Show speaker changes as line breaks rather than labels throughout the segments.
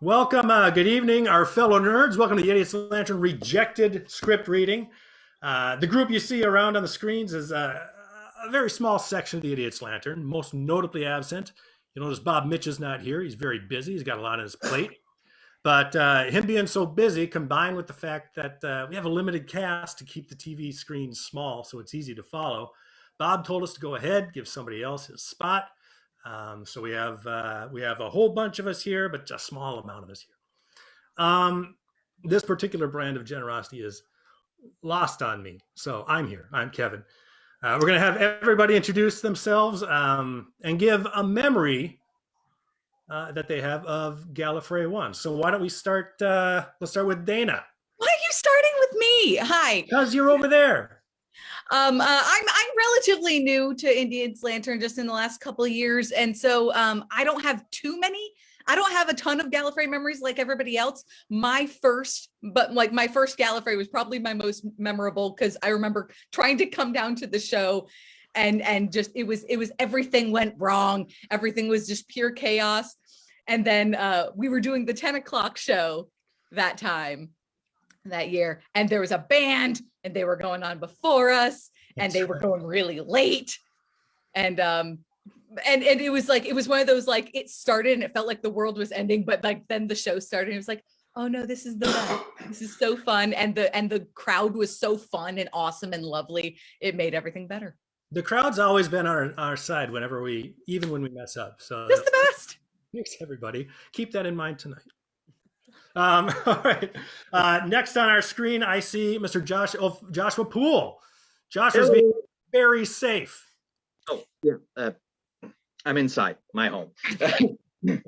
Welcome, good evening, our fellow nerds. Welcome to the Idiot's Lantern Rejected Script Reading. The group you see around on the screens is a very small section of the Idiot's Lantern, most notably absent. You'll notice Bob Mitsch is not here. He's very busy. He's got a lot on his plate. But him being so busy, combined with the fact that we have a limited cast to keep the TV screen small so it's easy to follow, Bob told us to go ahead, give somebody else his spot. So we have a whole bunch of us here, but just a small amount of us here. This particular brand of generosity is lost on me, so I'm here. I'm Kevin. We're going to have everybody introduce themselves and give a memory that they have of Gallifrey One. So why don't we start? Let's start with Dana.
Why are you starting with me? Hi.
Because you're over there.
I'm relatively new to Indian's Lantern just in the last couple of years, and so I don't have too many. I don't have a ton of Gallifrey memories like everybody else. My first Gallifrey was probably my most memorable because I remember trying to come down to the show, and just it was everything went wrong. Everything was just pure chaos, and then we were doing the 10 o'clock show that year, and there was a band and they were going on before us and they were going really late, and it was one of those, like, it started and it felt like the world was ending, but like then the show started and it was like, oh no, this is the best. This is so fun, and the crowd was so fun and awesome and lovely. It made everything better.
The crowd's always been on our side even when we mess up. So
just the best.
Thanks, everybody. Keep that in mind tonight. All right. Next on our screen, I see Mr. Joshua Poole. Joshua's being very safe.
Oh, yeah. I'm inside my home. So the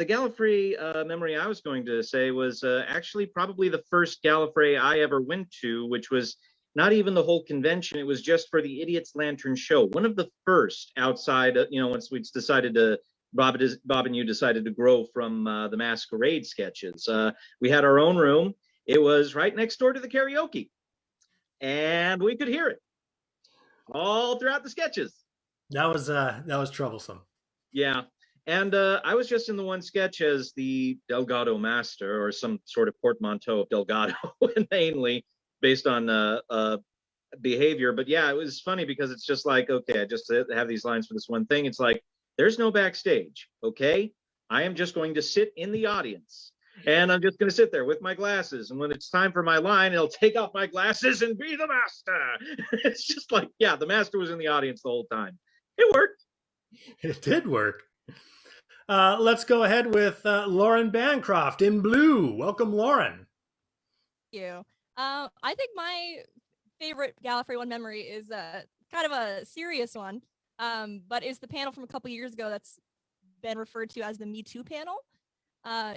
Gallifrey memory I was going to say was actually probably the first Gallifrey I ever went to, which was not even the whole convention. It was just for the Idiot's Lantern show. One of the first outside, once we decided to, Bob and you decided to grow from the Masquerade sketches. We had our own room. It was right next door to the karaoke, and we could hear it all throughout the sketches.
That was troublesome.
Yeah, and I was just in the one sketch as the Delgado Master, or some sort of portmanteau of Delgado, mainly based on behavior. But yeah, it was funny because it's just like, okay, I just have these lines for this one thing. It's like, there's no backstage, okay? I am just going to sit in the audience, and I'm just going to sit there with my glasses. And when it's time for my line, I'll take off my glasses and be the master. It's just like, yeah, the master was in the audience the whole time. It worked.
It did work. Let's go ahead with Lauren Bancroft in blue. Welcome, Lauren.
Thank you. I think my favorite Gallifrey One memory is kind of a serious one. But it's the panel from a couple years ago that's been referred to as the Me Too panel.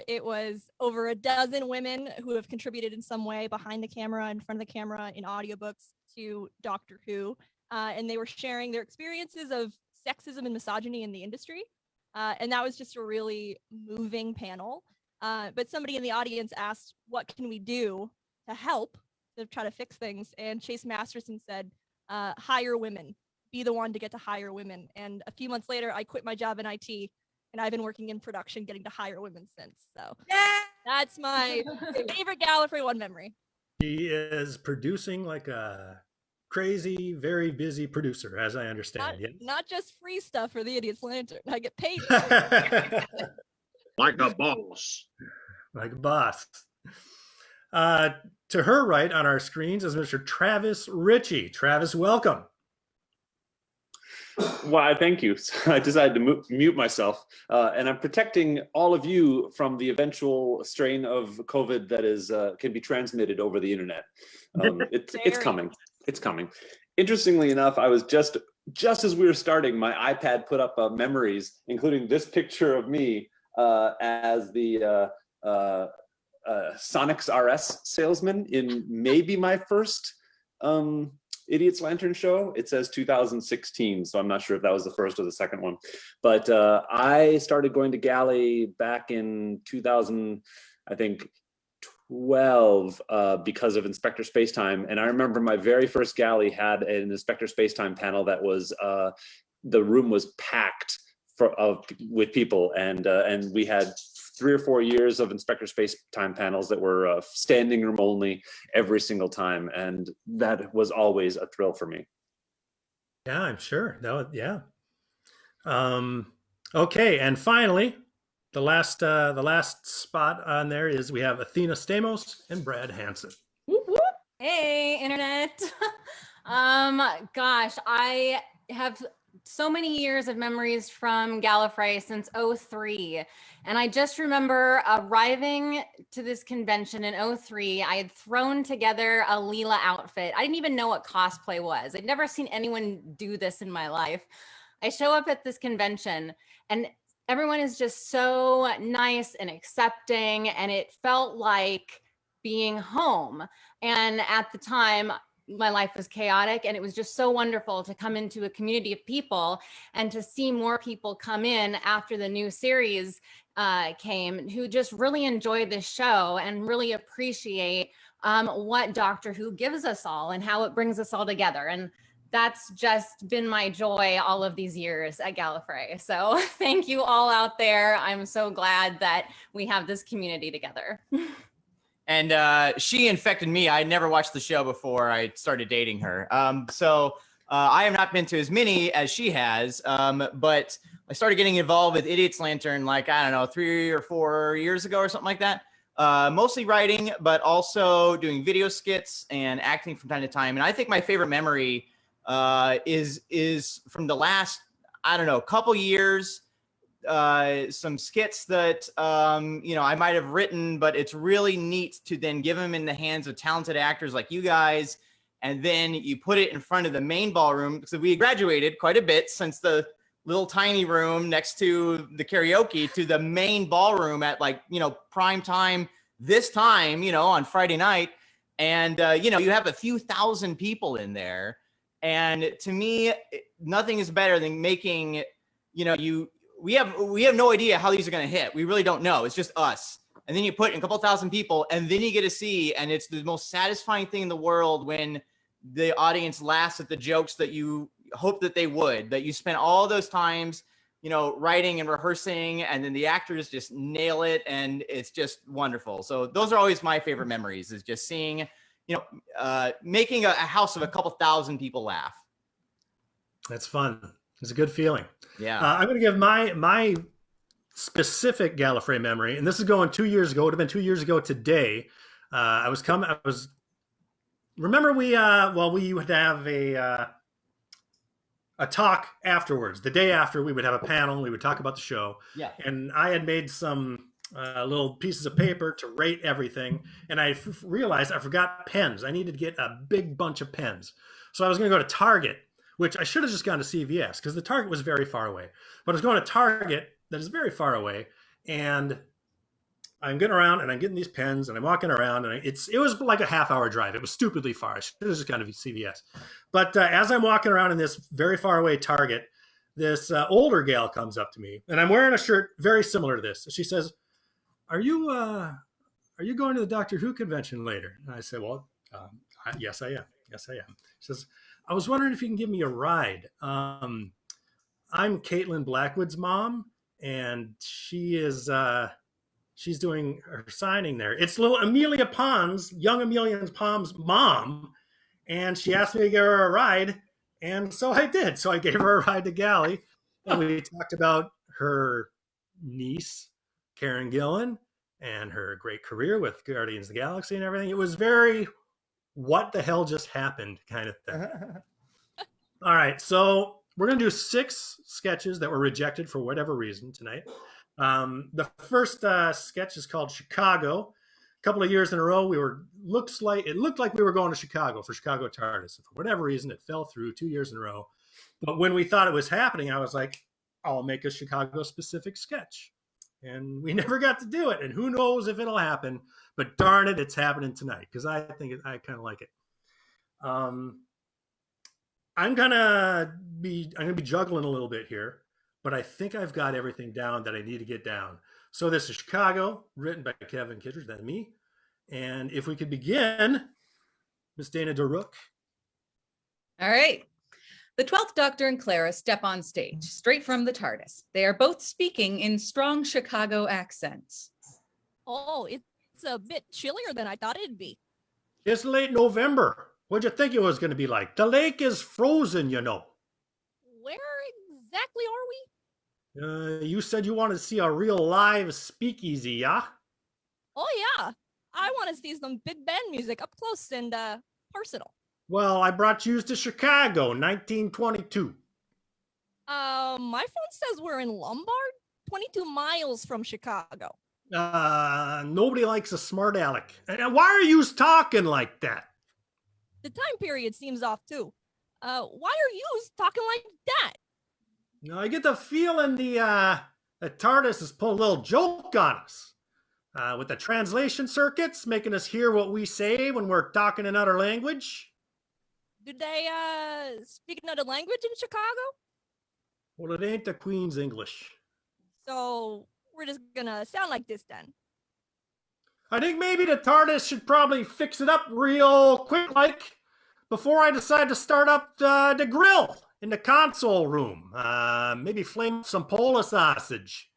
It was over a dozen women who have contributed in some way behind the camera, in front of the camera, in audiobooks to Doctor Who. And they were sharing their experiences of sexism and misogyny in the industry. And that was just a really moving panel. But somebody in the audience asked, what can we do to help, to try to fix things? And Chase Masterson said, hire women. Be the one to get to hire women. And a few months later, I quit my job in IT, and I've been working in production, getting to hire women since. So that's my favorite Gallifrey One memory.
He is producing like a crazy, very busy producer, as I understand.
Not just free stuff for the Idiot's Lantern. I get paid.
Like a boss.
Like a boss. To her right on our screens is Mr. Travis Richey. Travis, welcome.
Why, thank you. So I decided to mute myself, and I'm protecting all of you from the eventual strain of COVID that is can be transmitted over the internet. It's coming. It's coming. Interestingly enough, I was just as we were starting, my iPad put up memories, including this picture of me as the Sonics RS salesman in maybe my first Idiot's Lantern show. It says 2016, so I'm not sure if that was the first or the second one. But I started going to Galley back in 2000, I think, 12 because of Inspector Spacetime. And I remember my very first Galley had an Inspector Spacetime panel that was, the room was packed with people, and we had 3 or 4 years of Inspector Space Time panels that were standing room only every single time, and that was always a thrill for me.
Yeah, I'm sure. Yeah. Okay, and finally, the last spot on there is we have Athena Stamos and Brad Hansen.
Whoop, whoop. Hey, internet. Gosh, I have so many years of memories from Gallifrey since 03. And I just remember arriving to this convention in 03. I had thrown together a Leela outfit. I didn't even know what cosplay was. I'd never seen anyone do this in my life. I show up at this convention and everyone is just so nice and accepting. And it felt like being home. And at the time, my life was chaotic, and it was just so wonderful to come into a community of people and to see more people come in after the new series came, who just really enjoy this show and really appreciate what Doctor Who gives us all and how it brings us all together. And that's just been my joy all of these years at Gallifrey. So thank you all out there. I'm so glad that we have this community together.
And she infected me. I had never watched the show before I started dating her. So I have not been to as many as she has, but I started getting involved with Idiot's Lantern, like, I don't know, 3 or 4 years ago or something like that. Mostly writing, but also doing video skits and acting from time to time. And I think my favorite memory is from the last, I don't know, couple years. Some skits that I might have written, but it's really neat to then give them in the hands of talented actors like you guys, and then you put it in front of the main ballroom, because we graduated quite a bit since the little tiny room next to the karaoke to the main ballroom at prime time this time on Friday night, and you have a few thousand people in there, and to me nothing is better than making we have no idea how these are going to hit. We really don't know. It's just us. And then you put in a couple thousand people, and then you get to see, and it's the most satisfying thing in the world when the audience laughs at the jokes that you hope that they would, that you spent all those times, writing and rehearsing, and then the actors just nail it, and it's just wonderful. So those are always my favorite memories, is just seeing, making a house of a couple thousand people laugh.
That's fun. It's a good feeling.
Yeah.
I'm going to give my specific Gallifrey memory, and this is going 2 years ago. It would have been 2 years ago today. Remember we would have a talk afterwards. The day after, we would have a panel. We would talk about the show.
Yeah.
And I had made some little pieces of paper to rate everything, and I realized I forgot pens. I needed to get a big bunch of pens. So I was going to go to Target, which I should have just gone to CVS because the Target was very far away. But I was going to Target that is very far away, and I'm getting around and I'm getting these pens and I'm walking around, and it was like a half-hour drive. It was stupidly far. I should have just gone to CVS. But as I'm walking around in this very far away Target, this older gal comes up to me, and I'm wearing a shirt very similar to this. She says, "Are you going to the Doctor Who convention later?" And I said, "Well, yes, I am. Yes, I am." She says, "I was wondering if you can give me a ride. I'm Caitlin Blackwood's mom, and she's doing her signing there. It's little Amelia Pond's, young Amelia Pond's mom, and she asked me to give her a ride, and so I did. So I gave her a ride to Galley, and we talked about her niece, Karen Gillan, and her great career with Guardians of the Galaxy and everything. It was very, what the hell just happened kind of thing." All right, so we're going to do 6 sketches that were rejected for whatever reason tonight. The first sketch is called Chicago. A couple of years in a row, it looked like we were going to Chicago for Chicago TARDIS. For whatever reason, it fell through 2 years in a row. But when we thought it was happening, I was like, I'll make a Chicago-specific sketch. And we never got to do it. And who knows if it'll happen. But darn it, it's happening tonight because I kind of like it. I'm gonna be juggling a little bit here, but I think I've got everything down that I need to get down. So this is Chicago, written by Kevin Kittridge, that's me. And if we could begin, Miss Dana DeRuyck.
All right. The 12th Doctor and Clara step on stage, straight from the TARDIS. They are both speaking in strong Chicago accents.
Oh, it's a bit chillier than I thought it'd be.
It's late November. What'd you think it was going to be like? The lake is frozen, you know.
Where exactly are we?
You said you wanted to see a real live speakeasy, yeah?
Oh yeah, I want to see some big band music up close and personal.
Well, I brought you to Chicago, 1922.
My phone says we're in Lombard, 22 miles from Chicago.
Nobody likes a smart aleck. Why are you talking like that?
The time period seems off too. Why are you talking like that?
Now, I get the feeling the TARDIS has pulled a little joke on us. With the translation circuits, making us hear what we say when we're talking another language.
Do they speak another language in Chicago?
Well, it ain't the Queen's English.
So we're just gonna sound like this then.
I think maybe the TARDIS should probably fix it up real quick, like, before I decide to start up the grill in the console room. Maybe flame some Poole sausage.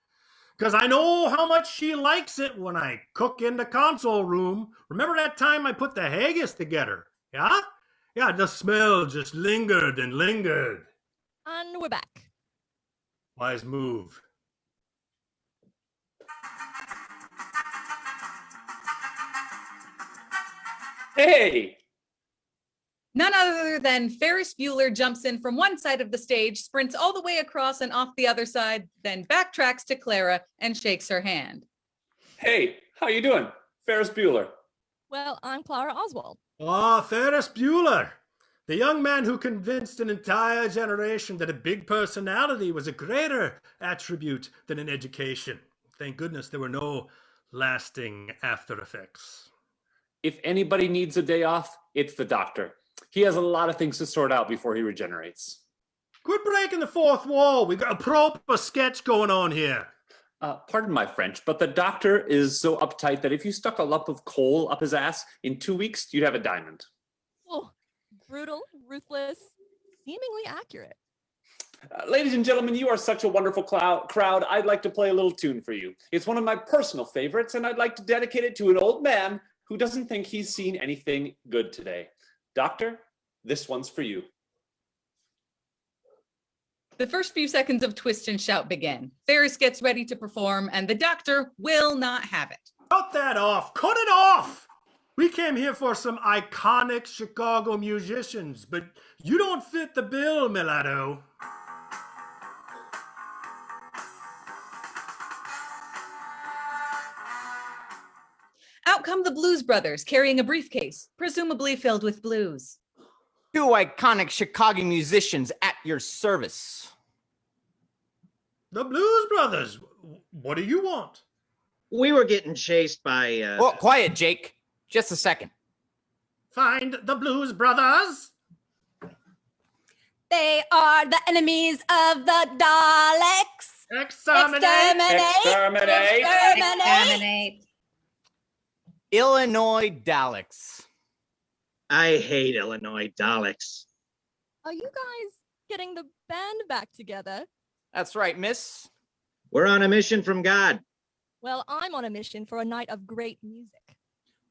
Because I know how much she likes it when I cook in the console room. Remember that time I put the haggis together? Yeah? Yeah, the smell just lingered and lingered.
And we're back.
Wise move.
Hey!
None other than Ferris Bueller jumps in from one side of the stage, sprints all the way across and off the other side, then backtracks to Clara and shakes her hand.
Hey, how you doing? Ferris Bueller.
Well, I'm Clara Oswald.
Ah, Ferris Bueller. The young man who convinced an entire generation that a big personality was a greater attribute than an education. Thank goodness there were no lasting after effects.
If anybody needs a day off, it's the doctor. He has a lot of things to sort out before he regenerates.
Quit breaking the fourth wall. We've got a proper sketch going on here.
Pardon my French, but the doctor is so uptight that if you stuck a lump of coal up his ass, in 2 weeks, you'd have a diamond.
Oh, brutal, ruthless, seemingly accurate.
Ladies and gentlemen, you are such a wonderful crowd. I'd like to play a little tune for you. It's one of my personal favorites, and I'd like to dedicate it to an old man who doesn't think he's seen anything good today. Doctor, this one's for you.
The first few seconds of Twist and Shout begin. Ferris gets ready to perform, and the doctor will not have it.
Cut that off. Cut it off. We came here for some iconic Chicago musicians, but you don't fit the bill, Milado.
Out come the Blues Brothers, carrying a briefcase, presumably filled with blues.
Two iconic Chicago musicians at your service.
The Blues Brothers. What do you want?
We were getting chased by.
Oh, quiet, Jake. Just a second.
Find the Blues Brothers.
They are the enemies of the Daleks.
Exterminate.
Exterminate.
Exterminate.
Illinois Daleks.
I hate Illinois Daleks.
Are you guys getting the band back together?
That's right, miss.
We're on a mission from God.
Well, I'm on a mission for a night of great music.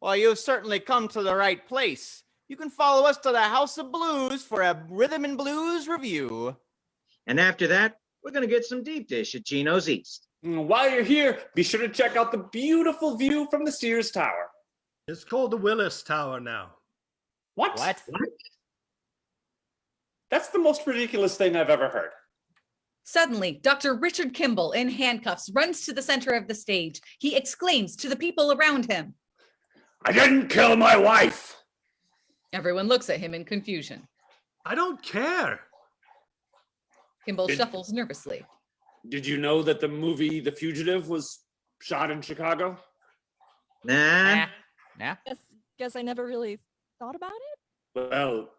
Well, you've certainly come to the right place. You can follow us to the House of Blues for a rhythm and blues review.
And after that, we're going to get some deep dish at Gino's East.
While you're here, be sure to check out the beautiful view from the Sears Tower.
It's called the Willis Tower now.
What?
What?
That's the most ridiculous thing I've ever heard.
Suddenly, Dr. Richard Kimball, in handcuffs, runs to the center of the stage. He exclaims to the people around him.
I didn't kill my wife.
Everyone looks at him in confusion.
I don't care.
Kimball shuffles nervously.
Did you know that the movie The Fugitive was shot in Chicago?
Nah.
Nah.
Guess I never really thought about it.
Well,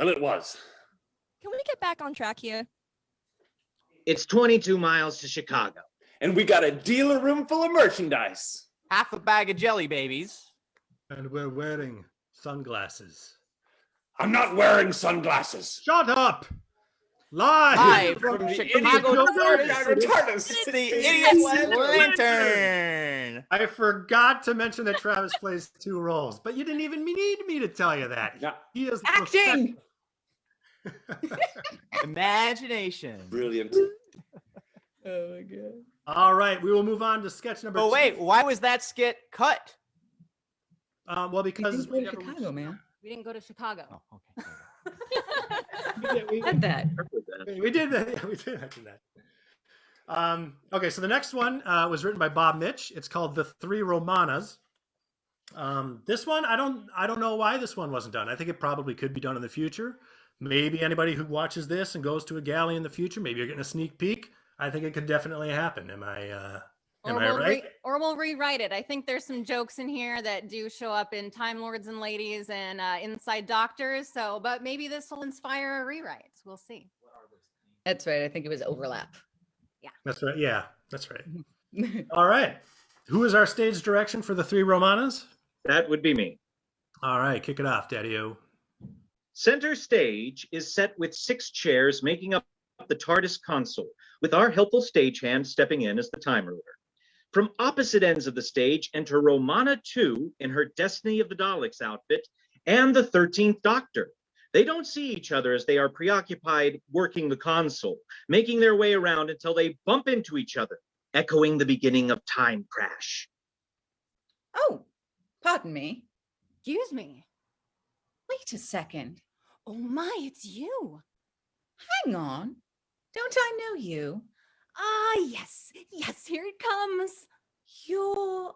it was.
Can we get back on track here?
It's 22 miles to Chicago.
And we got a dealer room full of merchandise.
Half a bag of jelly babies.
And we're wearing sunglasses.
I'm not wearing sunglasses.
Shut up! Live,
Live
From
from
the
Chicago
idiot
TARDIS. It's the Idiot's Lantern.
I forgot to mention that Travis plays 2 roles, but you didn't even need me to tell you that.
Yeah.
He is
Acting.
Imagination.
Brilliant.
Oh my god.
All right, we will move on to sketch number 2.
Oh wait, why was that skit cut?
Well, because
Go to Chicago, man.
We didn't go to Chicago.
Oh, okay.
we
Had that.
we did that. Yeah, we did mention that. Okay, so the next one was written by Bob Mitsch. It's called The Three Romanas. This one, I don't know why this one wasn't done. I think it probably could be done in the future. Maybe anybody who watches this and goes to a galley in the future, maybe you're getting a sneak peek. I think it could definitely happen. Am I right?
Or we'll rewrite it. I think there's some jokes in here that do show up in Time Lords and Ladies and Inside Doctors. So, but maybe this will inspire a rewrite. We'll see.
That's right. I think it was overlap.
That's right. Yeah, that's right. All right. Who is our stage direction for The Three Romanas?
That would be me.
All right, kick it off, Daddy-O.
Center stage is set with 6 chairs making up the TARDIS console, with our helpful stagehand stepping in as the time ruler. From opposite ends of the stage enter Romana 2 in her Destiny of the Daleks outfit and the 13th Doctor. They don't see each other as they are preoccupied working the console, making their way around until they bump into each other, echoing the beginning of Time Crash.
Oh, pardon me.
Excuse me.
Wait a second.
Oh my, it's you.
Hang on. Don't I know you?
Ah, yes. Yes, here it comes.
You're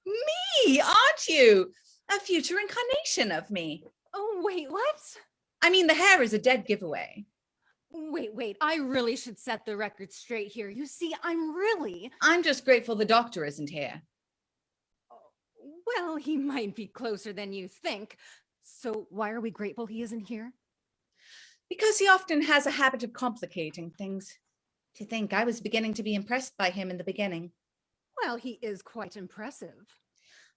me, aren't you? A future incarnation of me.
Oh, wait, what?
I mean, the hair is a dead giveaway.
Wait. I really should set the record straight here. You see,
I'm just grateful the doctor isn't here.
Well, he might be closer than you think. So why are we grateful he isn't here?
Because he often has a habit of complicating things. To think I was beginning to be impressed by him in the beginning.
Well, he is quite impressive.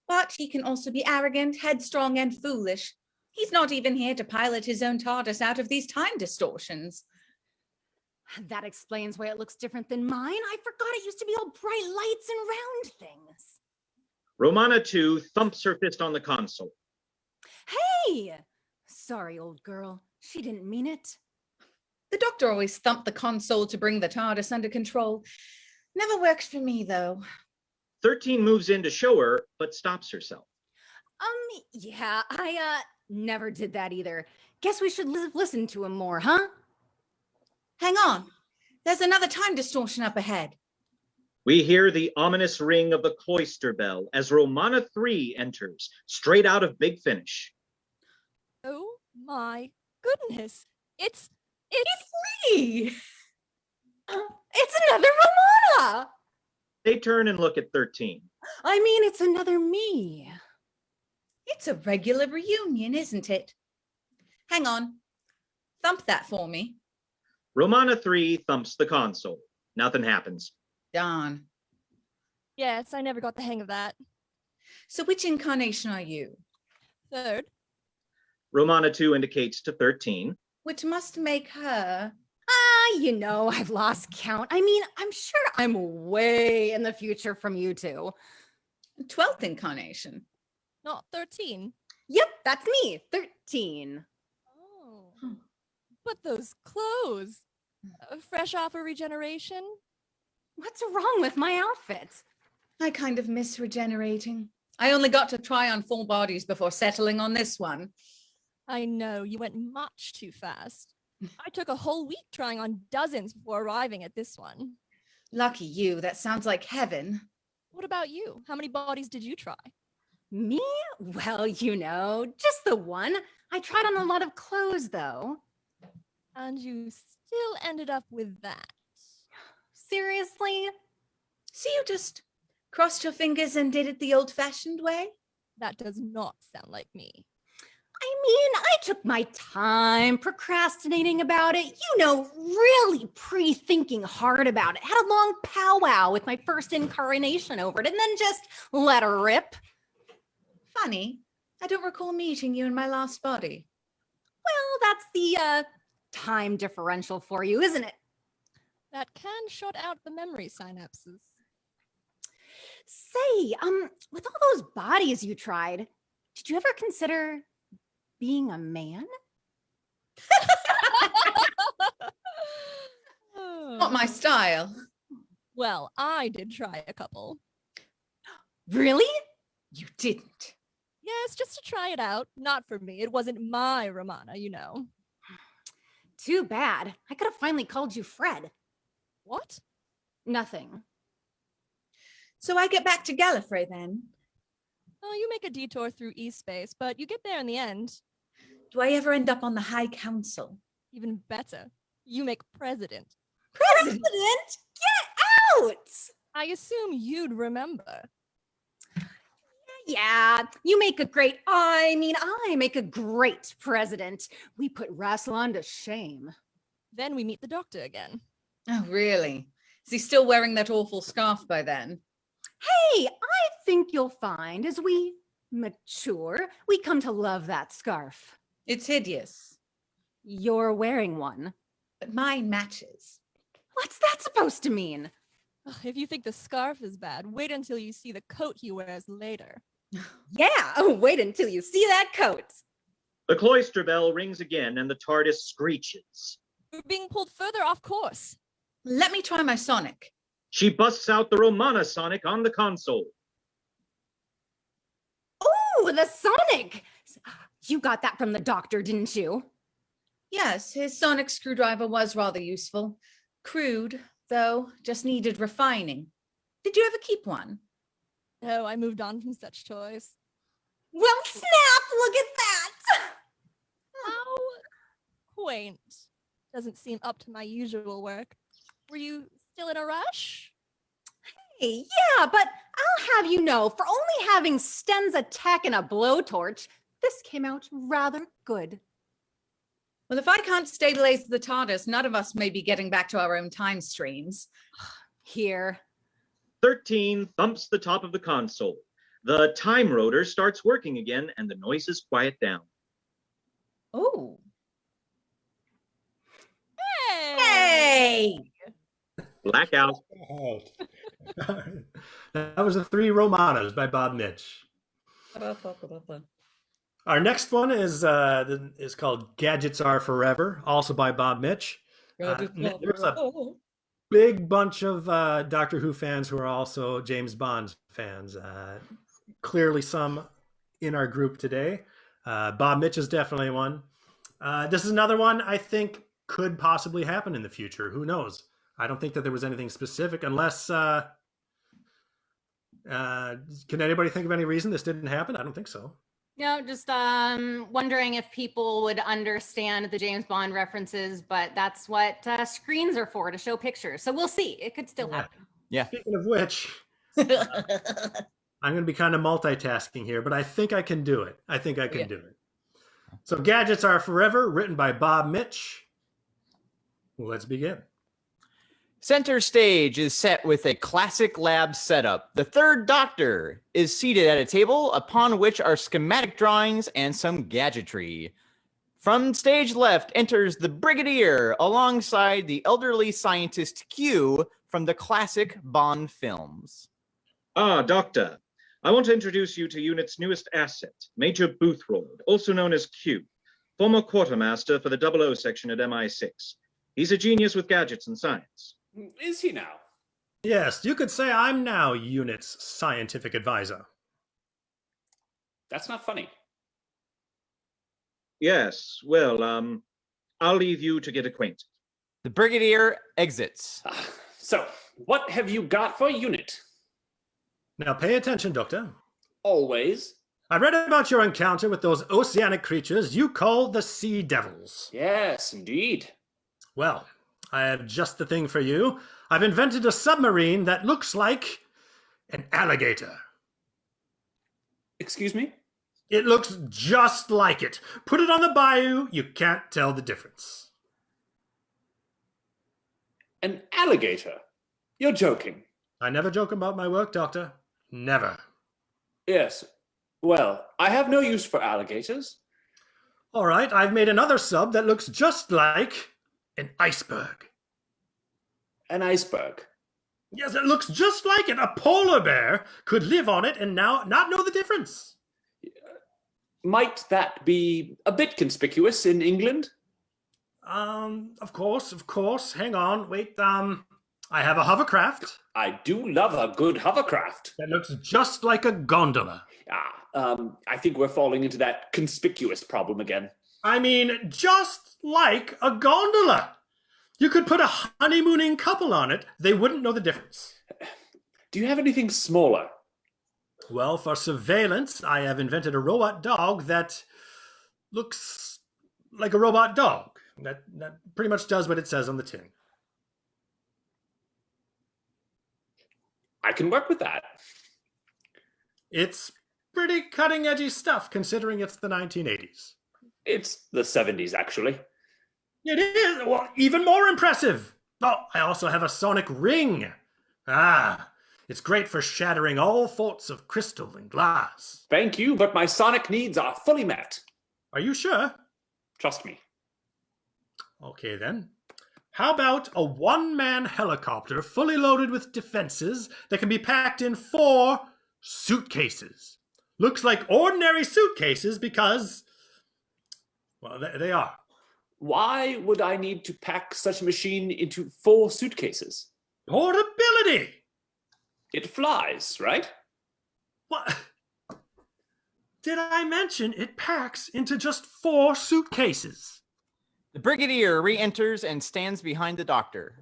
But he can also be arrogant, headstrong, and foolish. He's not even here to pilot his own TARDIS out of these time distortions.
That explains why it looks different than mine. I forgot it used to be all bright lights and round things.
Romana 2 thumps her fist on the console.
Hey! Sorry, old girl. She didn't mean it.
The doctor always thumped the console to bring the TARDIS under control. Never worked for me, though.
13 moves in to show her, but stops herself.
Yeah, I never did that either. Guess we should listen to him more, huh?
Hang on. There's another time distortion up ahead.
We hear the ominous ring of the cloister bell as Romana 3 enters, straight out of Big Finish.
Oh my goodness. It's
Me!
It's another Romana!
They turn and look at 13.
I mean, it's another me.
It's a regular reunion, isn't it? Hang on. Thump that for me.
Romana 3 thumps the console. Nothing happens.
Darn.
yes, I never got the hang of that.
So which incarnation are you?
Third.
Romana 2 indicates to 13.
Which must make her...
I've lost count. I mean, I'm sure I'm way in the future from you two.
12th incarnation.
Not 13.
Yep, that's me, 13.
Oh. But those clothes. Fresh off a regeneration?
What's wrong with my outfit?
I kind of miss regenerating. I only got to try on full bodies before settling on this one.
I know, you went much too fast. I took a whole week trying on dozens before arriving at this one.
Lucky you, that sounds like heaven.
What about you? How many bodies did you try?
Me? Well, just the one. I tried on a lot of clothes, though.
And you still ended up with that.
Seriously?
So you just crossed your fingers and did it the old-fashioned way?
That does not sound like me.
I mean, I took my time procrastinating about it, really pre-thinking hard about it. Had a long powwow with my first incarnation over it and then just let her rip.
Funny, I don't recall meeting you in my last body.
that's the time differential for you, isn't it?
That can short out the memory synapses.
Say, with all those bodies you tried, did you ever consider being a man?
Not my style.
Well, I did try a couple.
Really?
You didn't.
Yes, just to try it out. Not for me. It wasn't my Romana, you know.
Too bad. I could have finally called you Fred.
What?
Nothing.
So I get back to Gallifrey then.
Oh, you make a detour through East Space, but you get there in the end.
Do I ever end up on the High Council?
Even better, you make president.
President? Get out!
I assume you'd remember.
Yeah, you make a great, I make a great president. We put Rassilon to shame.
Then we meet the doctor again.
Oh, really? Is he still wearing that awful scarf by then?
Hey, I think you'll find as we mature, we come to love that scarf.
It's hideous,
You're wearing one.
but mine matches.
What's that supposed to mean?
Ugh, if you think the scarf is bad, wait until you see the coat he wears later.
Yeah, wait until you see that coat.
The cloister bell rings again and the TARDIS screeches.
We're being pulled further off course.
Let me try my sonic.
She busts out the Romana sonic on the console.
Oh, the Sonic! You got that from the doctor, didn't you?
Yes, his sonic screwdriver was rather useful. Crude, though, just needed refining. Did you ever keep one?
Oh, I moved on from such toys.
Well, snap! Look at that!
How quaint. Doesn't seem up to my usual work. Were you still in a rush?
Hey, yeah, but I'll have you know, for only having Sten's attack and a blowtorch, this came out rather good.
Well, if I can't stabilize the TARDIS, none of us may be getting back to our own time streams.
Here.
13 thumps the top of the console. The time rotor starts working again and the noises quiet down.
Oh.
Hey!
Hey!
Blackout.
That was the Three Romanas by Bob Mitsch. Our next one is called Gadgets Are Forever, also by Bob Mitsch. There's a big bunch of Doctor Who fans who are also James Bond fans. Clearly some in our group today. Bob Mitsch is definitely one. This is another one I think could possibly happen in the future. Who knows? I don't think that there was anything specific unless... can anybody think of any reason this didn't happen? I don't think so.
No, just wondering if people would understand the James Bond references, but that's what screens are for, to show pictures. So we'll see. It could still happen.
Yeah.
Speaking of which, I'm going to be kind of multitasking here, but I think I can do it. I think I can do it. So Gadgets Are Forever, written by Bob Mitsch. Let's begin.
Center stage is set with a classic lab setup. The third Doctor is seated at a table upon which are schematic drawings and some gadgetry. From stage left enters the Brigadier alongside the elderly scientist Q from the classic Bond films.
Ah, Doctor. I want to introduce you to Unit's newest asset, Major Boothroyd, also known as Q, former quartermaster for the 00 section at MI6. He's a genius with gadgets and science.
Is he now?
Yes, you could say I'm now Unit's scientific advisor.
That's not funny.
Yes, well, I'll leave you to get acquainted.
The Brigadier exits.
So, what have you got for Unit?
Now pay attention, Doctor.
Always.
I read about your encounter with those oceanic creatures you call the Sea Devils.
Yes, indeed.
Well, I have just the thing for you. I've invented a submarine that looks like an alligator.
Excuse me?
It looks just like it. Put it on the bayou, you can't tell the difference.
An alligator? You're joking.
I never joke about my work, Doctor. Never.
Yes. Well, I have no use for alligators.
All right, I've made another sub that looks just like an iceberg.
An iceberg.
Yes, it looks just like it. A polar bear could live on it and now not know the difference.
Might that be a bit conspicuous in England?
Of course. Hang on, wait, I have a hovercraft
I do love a good hovercraft.
that looks just like a gondola.
I think we're falling into that conspicuous problem again.
I mean, just like a gondola. You could put a honeymooning couple on it. They wouldn't know the difference.
Do you have anything smaller?
Well, for surveillance, I have invented a robot dog that looks like a robot dog. That pretty much does what it says on the tin.
I can work with that.
It's pretty cutting-edgy stuff, considering it's the 1980s.
It's the 70s, actually.
It is, well, even more impressive. Oh, I also have a sonic ring. It's great for shattering all sorts of crystal and glass.
Thank you, but my sonic needs are fully met.
Are you sure?
Trust me.
Okay, then. How about a one-man helicopter fully loaded with defenses that can be packed in 4 suitcases? Looks like ordinary suitcases because, well, they are.
Why would I need to pack such a machine into 4 suitcases?
Portability!
It flies, right?
What? Did I mention it packs into just 4 suitcases?
The Brigadier re-enters and stands behind the doctor.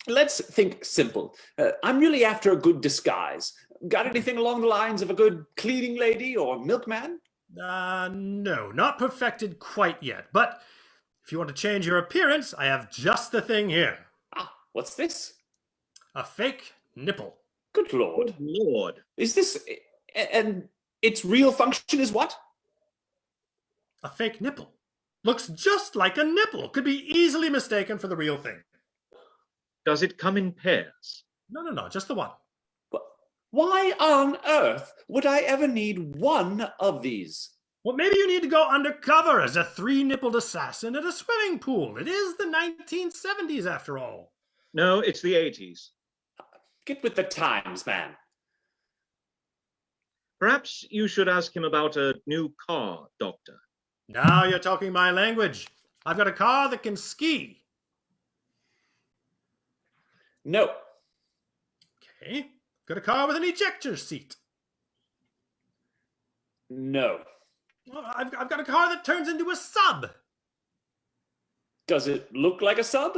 Let's think simple. I'm really after a good disguise. Got anything along the lines of a good cleaning lady or milkman?
No, not perfected quite yet. But if you want to change your appearance, I have just the thing here.
What's this?
A fake nipple.
Good Lord.
Good Lord.
Is this... and its real function is what?
A fake nipple. Looks just like a nipple. Could be easily mistaken for the real thing.
Does it come in pairs?
No, just the one.
Why on earth would I ever need one of these?
Well, maybe you need to go undercover as a 3-nippled assassin at a swimming pool. It is the 1970s, after all.
No, it's the 80s.
Get with the times, man.
Perhaps you should ask him about a new car, Doctor.
Now you're talking my language. I've got a car that can ski.
No.
Okay. Got a car with an ejector seat.
No.
Well, I've got a car that turns into a sub.
Does it look like a sub?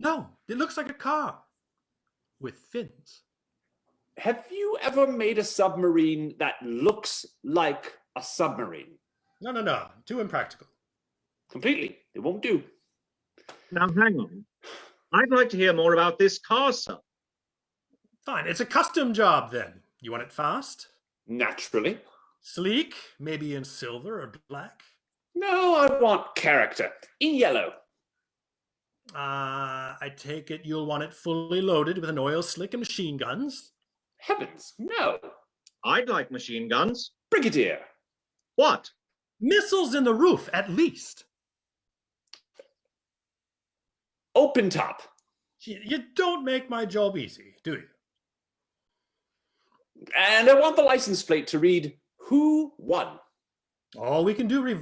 No, it looks like a car with fins.
Have you ever made a submarine that looks like a submarine?
No. Too impractical.
Completely. It won't do.
Now, hang on. I'd like to hear more about this car, sir.
Fine, it's a custom job then. You want it fast?
Naturally.
Sleek, maybe in silver or black?
No, I want character. In yellow.
I take it you'll want it fully loaded with an oil slick and machine guns?
Heavens, no.
I'd like machine guns.
Brigadier.
What?
Missiles in the roof, at least.
Open top.
You don't make my job easy, do you?
And I want the license plate to read, Who won?
Oh, we can do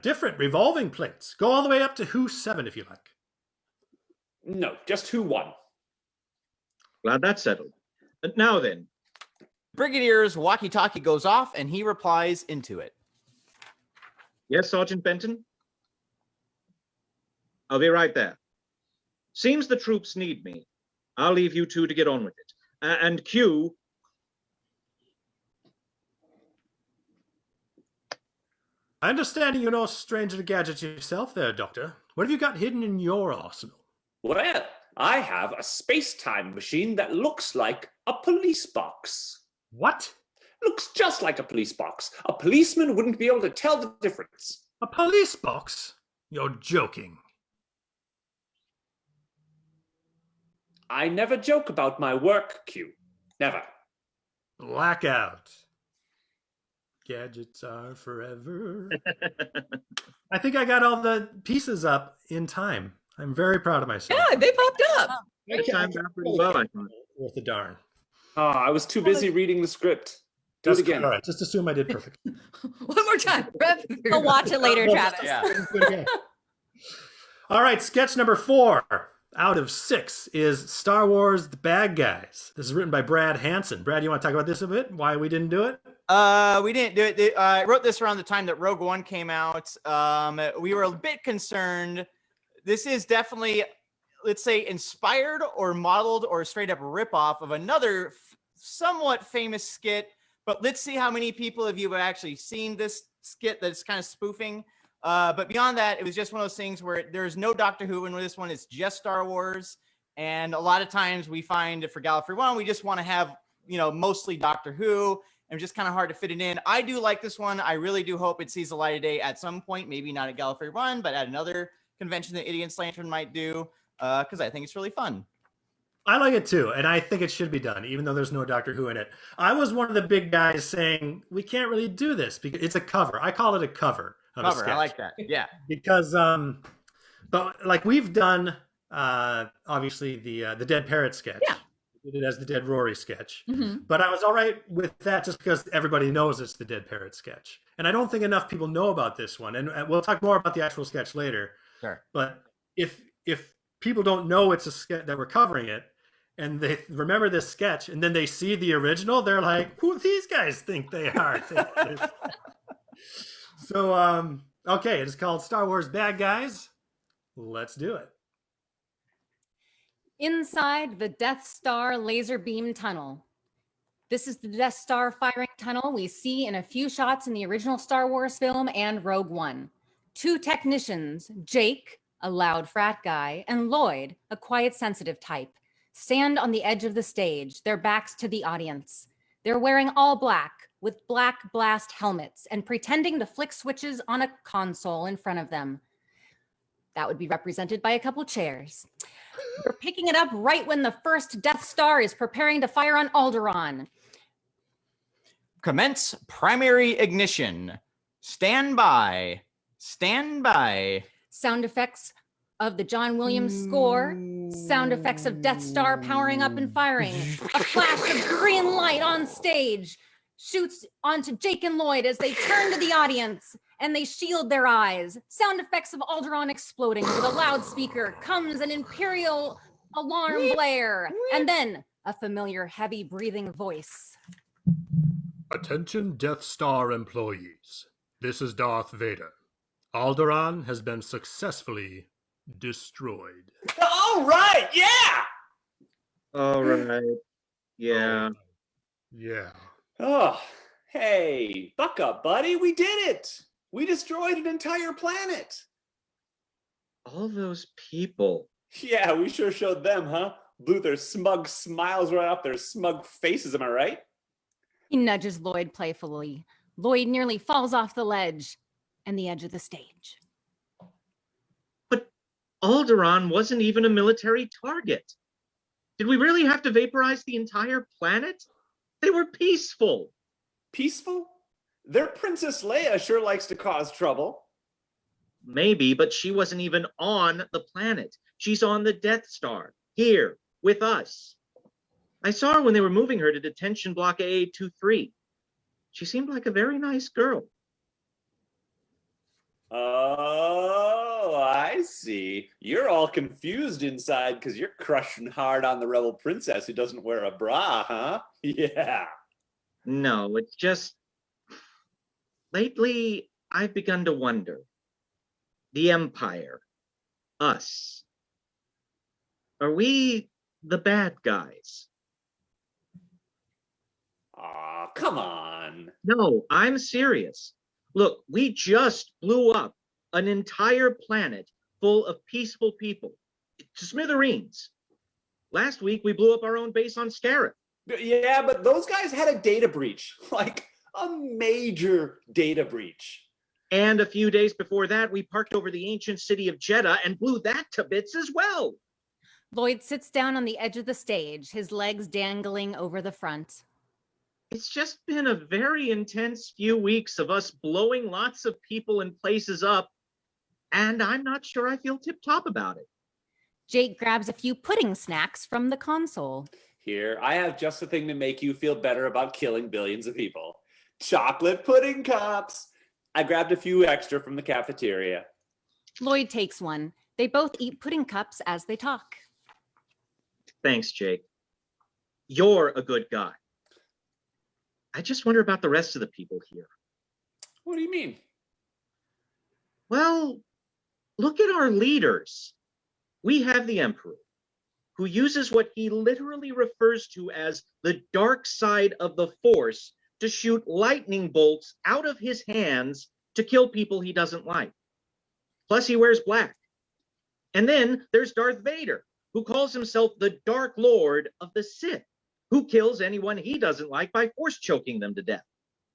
different revolving plates. Go all the way up to Who 7 if you like.
No, just who won.
Glad that's settled. Now then.
Brigadier's walkie-talkie goes off and he replies into it.
Yes, Sergeant Benton? I'll be right there. Seems the troops need me. I'll leave you two to get on with it. And Q...
I understand you're no stranger to gadgets yourself there, Doctor. What have you got hidden in your arsenal?
Well, I have a space-time machine that looks like a police box.
What?
Looks just like a police box. A policeman wouldn't be able to tell the difference.
A police box? You're joking.
I never joke about my work, Q. Never.
Blackout. Gadgets are forever. I think I got all the pieces up in time. I'm very proud of myself.
Yeah, they popped up.
It timed out pretty well, I thought.
Worth a darn.
Oh, I was too busy reading the script. Do it again.
All right, just assume I did perfect.
One more time.
We'll watch it later, Travis.
Yeah.
All right, sketch number 4 out of 6 is Star Wars: The Bad Guys. This is written by Brad Hansen. Brad, you want to talk about this a bit? Why we didn't do it?
We didn't do it. I wrote this around the time that Rogue One came out. We were a bit concerned. This is definitely, let's say, inspired or modeled or straight up ripoff of another somewhat famous skit. But let's see how many people of you have actually seen this skit that's kind of spoofing. But beyond that, it was just one of those things where there's no Doctor Who in this one. It's just Star Wars. And a lot of times we find for Gallifrey One, we just want to have, mostly Doctor Who. And just kind of hard to fit it in. I do like this one. I really do hope it sees the light of day at some point. Maybe not at Gallifrey One, but at another convention that Idiot's Lantern might do. Because I think it's really fun.
I like it too, and I think it should be done, even though there's no Doctor Who in it. I was one of the big guys saying, we can't really do this because it's a cover. I call it a cover of a sketch.
I like that. Yeah.
Because, but like we've done, obviously, the Dead Parrot sketch.
Yeah.
We did it as the Dead Rory sketch.
Mhm.
But I was all right with that just because everybody knows it's the Dead Parrot sketch. And I don't think enough people know about this one. And we'll talk more about the actual sketch later.
Sure.
But if people don't know it's a sketch that we're covering it, and they remember this sketch, and then they see the original, they're like, who do these guys think they are? So, okay, it is called Star Wars Bad Guys. Let's do it.
Inside the Death Star laser beam tunnel. This is the Death Star firing tunnel we see in a few shots in the original Star Wars film and Rogue One. 2 technicians, Jake, a loud frat guy, and Lloyd, a quiet, sensitive type, stand on the edge of the stage, their backs to the audience. They're wearing all black with black blast helmets and pretending to flick switches on a console in front of them. That would be represented by a couple chairs. We're picking it up right when the first Death Star is preparing to fire on Alderaan.
Commence primary ignition. Stand by. Stand by.
Sound effects of the John Williams score. Sound effects of Death Star powering up and firing. A flash of green light on stage. Shoots onto Jake and Lloyd as they turn to the audience and they shield their eyes. Sound effects of Alderaan exploding with a loudspeaker. Comes an Imperial alarm blare. And then a familiar heavy breathing voice.
Attention Death Star employees. This is Darth Vader. Alderaan has been successfully destroyed.
All right, yeah.
All right. Yeah.
Yeah.
Oh, hey, buck up, buddy. We did it. We destroyed an entire planet.
All those people.
Yeah, we sure showed them, huh? Blew their smug smiles right off their smug faces, am I right?
He nudges Lloyd playfully. Lloyd nearly falls off the ledge and the edge of the stage.
But Alderaan wasn't even a military target. Did we really have to vaporize the entire planet? They were peaceful.
Peaceful? Their Princess Leia sure likes to cause trouble.
Maybe, but she wasn't even on the planet. She's on the Death Star, here, with us. I saw her when they were moving her to detention block AA23. She seemed like a very nice girl.
Oh, I see. You're all confused inside because you're crushing hard on the rebel princess who doesn't wear a bra, huh? Yeah.
No, it's just... Lately, I've begun to wonder. The Empire. Us. Are we the bad guys?
Aw, come on.
No, I'm serious. Look, we just blew up an entire planet full of peaceful people. To smithereens. Last week, we blew up our own base on Scarif.
Yeah, but those guys had a data breach. Like, a major data breach.
And a few days before that, we parked over the ancient city of Jeddah and blew that to bits as well.
Lloyd sits down on the edge of the stage, his legs dangling over the front.
It's just been a very intense few weeks of us blowing lots of people and places up, and I'm not sure I feel tip-top about it.
Jake grabs a few pudding snacks from the console.
Here, I have just the thing to make you feel better about killing billions of people. Chocolate pudding cups. I grabbed a few extra from the cafeteria.
Lloyd takes one. They both eat pudding cups as they talk.
Thanks, Jake. You're a good guy. I just wonder about the rest of the people here.
What do you mean?
Well, look at our leaders. We have the Emperor, who uses what he literally refers to as the dark side of the Force to shoot lightning bolts out of his hands to kill people he doesn't like. Plus, he wears black. And then there's Darth Vader, who calls himself the Dark Lord of the Sith, who kills anyone he doesn't like by force choking them to death.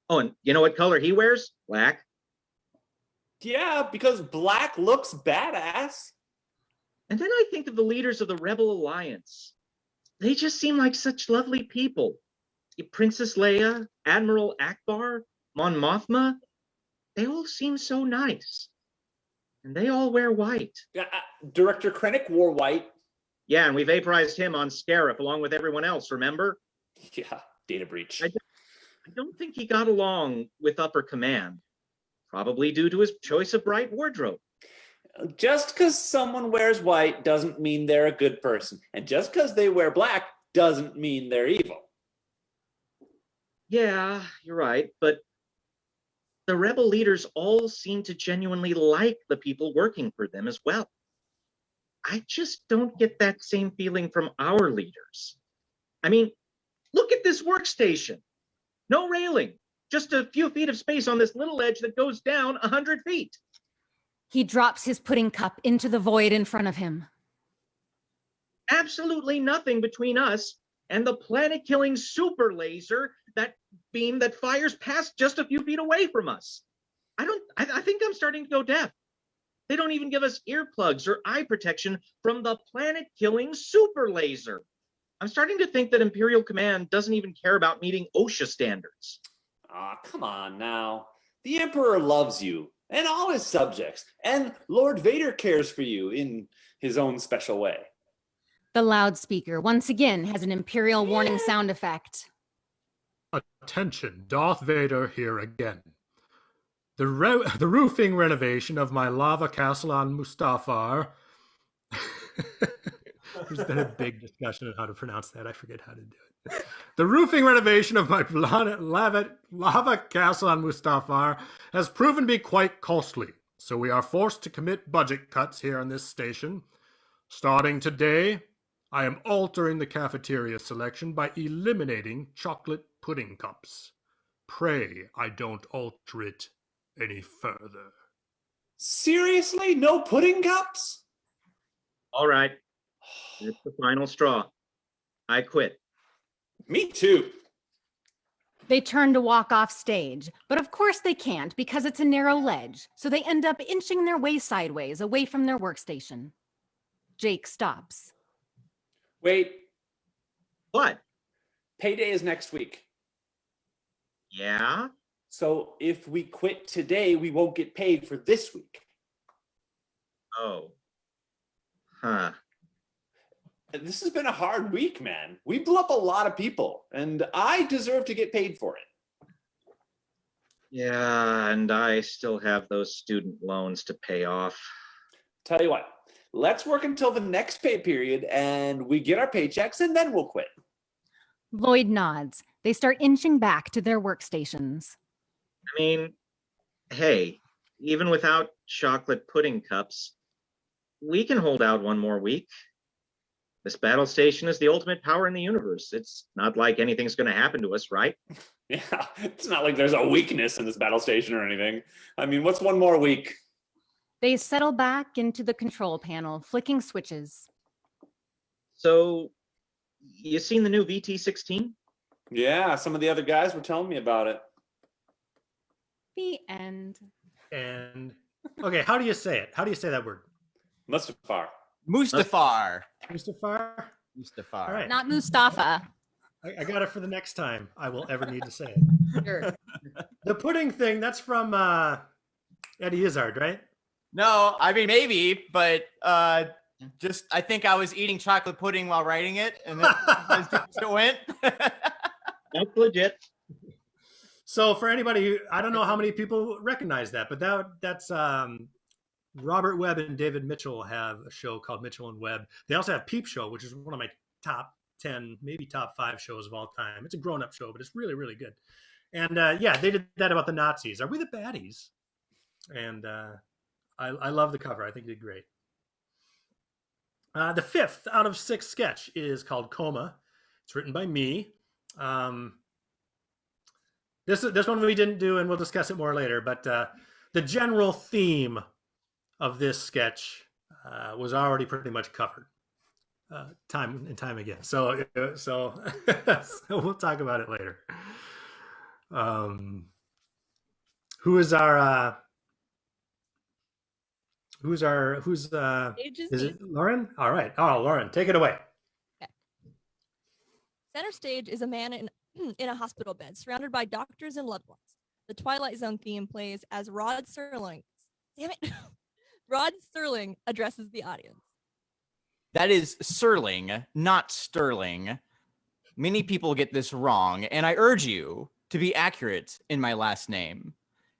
Oh, and you know what color he wears? Black.
Yeah, because black looks badass.
And then I think of the leaders of the Rebel Alliance. They just seem like such lovely people. Princess Leia, Admiral Akbar, Mon Mothma, they all seem so nice. And they all wear white.
Director Krennic wore white.
Yeah, and we vaporized him on Scarif along with everyone else, remember?
Yeah, data breach.
I don't think he got along with upper command, probably due to his choice of bright wardrobe.
Just because someone wears white doesn't mean they're a good person. And just because they wear black doesn't mean they're evil.
Yeah, you're right, but the rebel leaders all seem to genuinely like the people working for them as well. I just don't get that same feeling from our leaders. I mean, look at this workstation. No railing, just a few feet of space on this little ledge that goes down 100 feet.
He drops his pudding cup into the void in front of him.
Absolutely nothing between us and the planet-killing super laser, that beam that fires past just a few feet away from us. I think I'm starting to go deaf. They don't even give us earplugs or eye protection from the planet-killing super laser. I'm starting to think that Imperial Command doesn't even care about meeting OSHA standards.
Aw, come on now. The Emperor loves you and all his subjects, and Lord Vader cares for you in his own special way.
The loudspeaker once again has an Imperial warning sound effect.
Attention, Darth Vader here again. The roofing renovation of my lava castle on Mustafar. There's been a big discussion on how to pronounce that. I forget how to do it. The roofing renovation of my lava castle on Mustafar has proven to be quite costly, so we are forced to commit budget cuts here on this station. Starting today, I am altering the cafeteria selection by eliminating chocolate pudding cups. Pray I don't alter it any further.
Seriously? No pudding cups?
All right, it's the final straw. I quit.
Me too.
They turn to walk off stage, but of course they can't because it's a narrow ledge, so they end up inching their way sideways away from their workstation. Jake stops.
Wait,
What?
payday is next week.
Yeah?
So if we quit today, we won't get paid for this week.
Oh. Huh.
This has been a hard week, man. We blew up a lot of people, and I deserve to get paid for it.
Yeah, and I still have those student loans to pay off.
Tell you what, let's work until the next pay period, and we get our paychecks, and then we'll quit.
Lloyd nods. They start inching back to their workstations.
I mean, hey, even without chocolate pudding cups, we can hold out one more week. This battle station is the ultimate power in the universe. It's not like anything's going to happen to us, right?
Yeah, it's not like there's a weakness in this battle station or anything. I mean, what's one more week?
They settle back into the control panel, flicking switches.
So, you seen the new VT-16?
Yeah, some of the other guys were telling me about it.
The end.
And okay, how do you say it? How do you say that word?
Mustafar.
Mustafar.
Mustafar?
Mustafar.
All right.
Not Mustafa.
I got it for the next time I will ever need to say it.
Sure.
The pudding thing, that's from Eddie Izzard, right?
No, I mean maybe, but just I think I was eating chocolate pudding while writing it, and that's just it went.
That's legit.
So for anybody, I don't know how many people recognize that, but that's Robert Webb and David Mitchell have a show called Mitchell and Webb. They also have Peep Show, which is one of my top 10, maybe top 5 shows of all time. It's a grown-up show, but it's really, really good. And yeah, they did that about the Nazis. Are we the baddies? And I love the cover. I think they did great. The 5th out of 6 sketch is called Coma. It's written by me. This one we didn't do, and we'll discuss it more later. But the general theme of this sketch was already pretty much covered time and time again. So we'll talk about it later. Who's is it Lauren? All right. Oh, Lauren, take it away.
Okay. Center stage is a man in a hospital bed surrounded by doctors and loved ones. The Twilight Zone theme plays as Rod Serling. Damn it. Rod Serling addresses the audience.
That is Serling, not Sterling. Many people get this wrong, and I urge you to be accurate in my last name.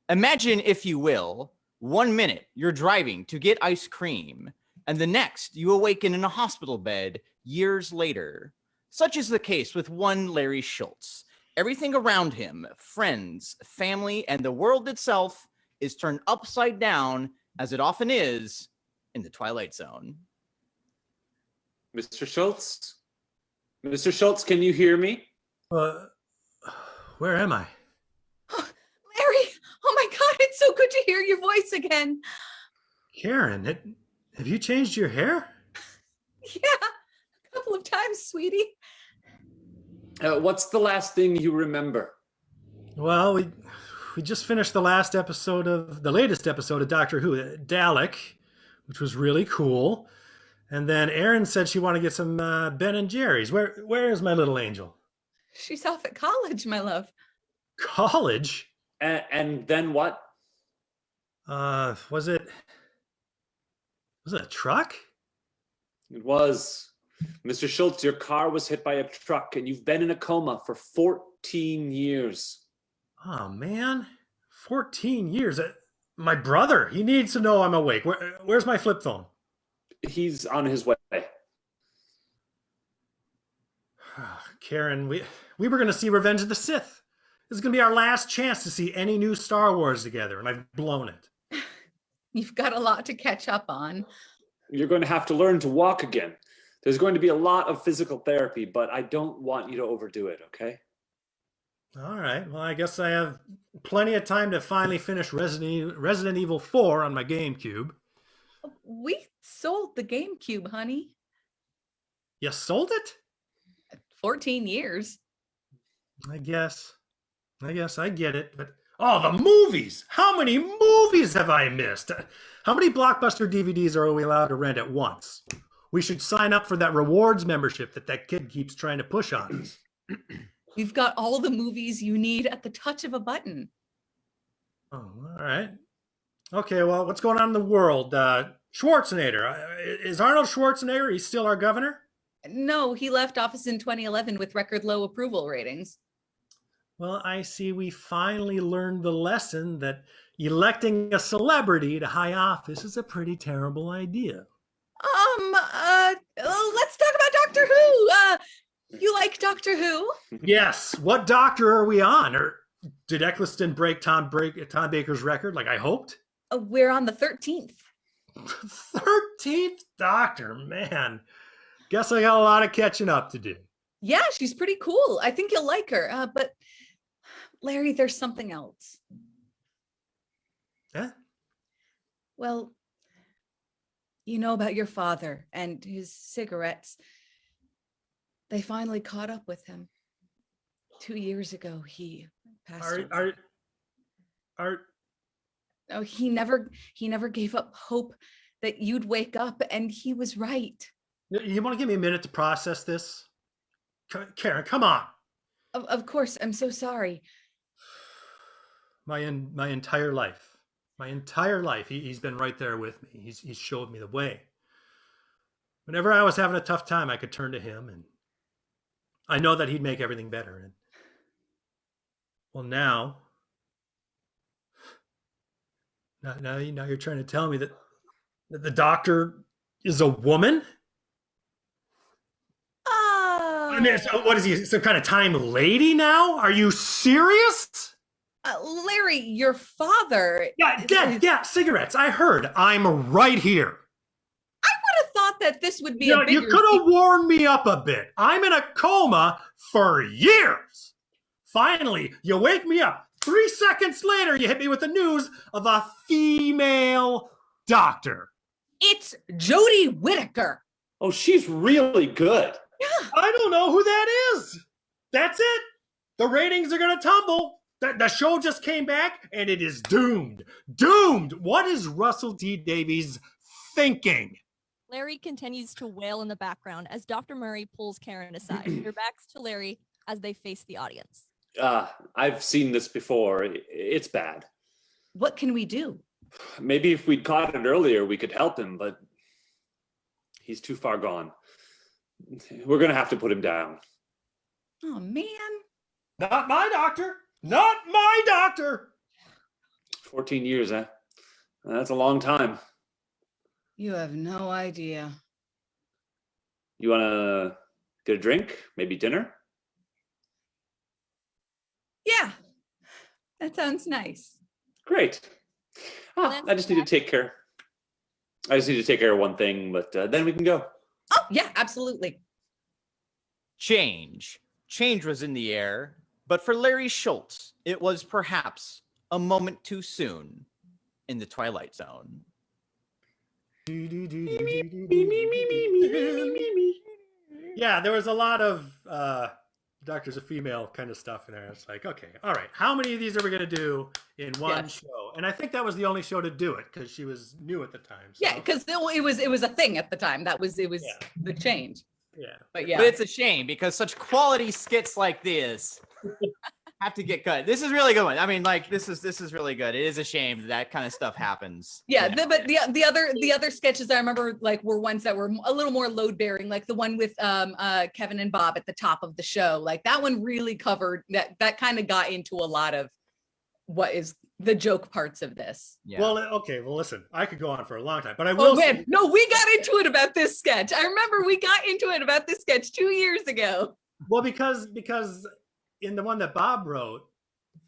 Imagine, if you will, 1 minute you're driving to get ice cream, and the next you awaken in a hospital bed years later. Such is the case with one Larry Schultz. Everything around him, friends, family, and the world itself is turned upside down, as it often is in the Twilight Zone.
Mr. Schultz? Mr. Schultz, can you hear me?
Where am I?
Larry, oh my God, it's so good to hear your voice again.
Karen, have you changed your hair?
Yeah, a couple of times, sweetie.
What's the last thing you remember?
Well, we just finished the latest episode of Doctor Who, Dalek, which was really cool. And then Erin said she wanted to get some Ben and Jerry's. Where is my little angel?
She's off at college, my love.
College?
And then what?
Was it a truck?
It was. Mr. Schultz, your car was hit by a truck and you've been in a coma for 14 years.
Oh, man. 14 years. My brother, he needs to know I'm awake. Where's my flip phone?
He's on his way.
Karen, we were going to see Revenge of the Sith. This is going to be our last chance to see any new Star Wars together, and I've blown it.
You've got a lot to catch up on.
You're going to have to learn to walk again. There's going to be a lot of physical therapy, but I don't want you to overdo it, okay?
All right. Well, I guess I have plenty of time to finally finish Resident Evil 4 on my GameCube.
We sold the GameCube, honey.
You sold it?
14 years.
I guess I get it, but the movies! How many movies have I missed? How many Blockbuster DVDs are we allowed to rent at once? We should sign up for that rewards membership that kid keeps trying to push on us.
We've got all the movies you need at the touch of a button.
Oh, all right. Okay, well, what's going on in the world? Schwarzenegger. Is Arnold Schwarzenegger, he's still our governor?
No, he left office in 2011 with record low approval ratings.
Well, I see we finally learned the lesson that electing a celebrity to high office is a pretty terrible idea.
Let's talk about Doctor Who. You like Doctor Who?
Yes. What doctor are we on? Or did Eccleston break Tom Baker's record like I hoped?
We're on the 13th.
13th Doctor, man. Guess I got a lot of catching up to do.
Yeah, she's pretty cool. I think you'll like her. But Larry, there's something else.
Yeah?
Well, you know about your father and his cigarettes. They finally caught up with him. 2 years ago, he passed away. Oh, he never gave up hope that you'd wake up, and he was right.
You want to give me a minute to process this? Karen, come on.
Of course, I'm so sorry.
My entire life, he's been right there with me. He's showed me the way. Whenever I was having a tough time, I could turn to him, and I know that he'd make everything better. And well, now you're trying to tell me that the doctor is a woman? I mean, what is he, some kind of time lady now? Are you serious?
Larry, your father.
Yeah, cigarettes. I heard. I'm right here.
I would have thought that this would be
You could have warned me up a bit. I'm in a coma for years. Finally, you wake me up. 3 seconds later, you hit me with the news of a female doctor.
It's Jodie Whittaker.
Oh, she's really good.
Yeah.
I don't know who that is. That's it. The ratings are going to tumble. The show just came back, and it is doomed. Doomed. What is Russell T Davies thinking?
Larry continues to wail in the background as Dr. Murray pulls Karen aside. Their backs to Larry as they face the audience.
I've seen this before. It's bad.
What can we do?
Maybe if we'd caught it earlier, we could help him, but he's too far gone. We're going to have to put him down.
Oh, man.
Not my doctor. Not my doctor.
14 years, huh? That's a long time.
You have no idea.
You want to get a drink? Maybe dinner?
Yeah, that sounds nice.
Great. I just need to take care. I just need to take care of one thing, but then we can go.
Oh, yeah, absolutely.
Change was in the air, but for Larry Schultz, it was perhaps a moment too soon in the Twilight Zone.
Yeah, there was a lot of Doctor's a Female kind of stuff in there. It's like, okay, all right, how many of these are we going to do in one show? And I think that was the only show to do it because she was new at the time. So.
Yeah, because it was a thing at the time. It was the change.
Yeah.
But yeah.
But it's a shame because such quality skits like this have to get cut. This is really good one. I mean, like this is really good. It is a shame that kind of stuff happens.
Yeah, but the other sketches I remember like were ones that were a little more load bearing, like the one with Kevin and Bob at the top of the show. Like that one really covered that kind of got into a lot of what is the joke parts of this.
Yeah.
Well, okay. Well, listen, I could go on for a long time, but I will.
Oh man, no, we got into it about this sketch. I remember we got into it about this sketch 2 years ago.
Well, because in the one that Bob wrote,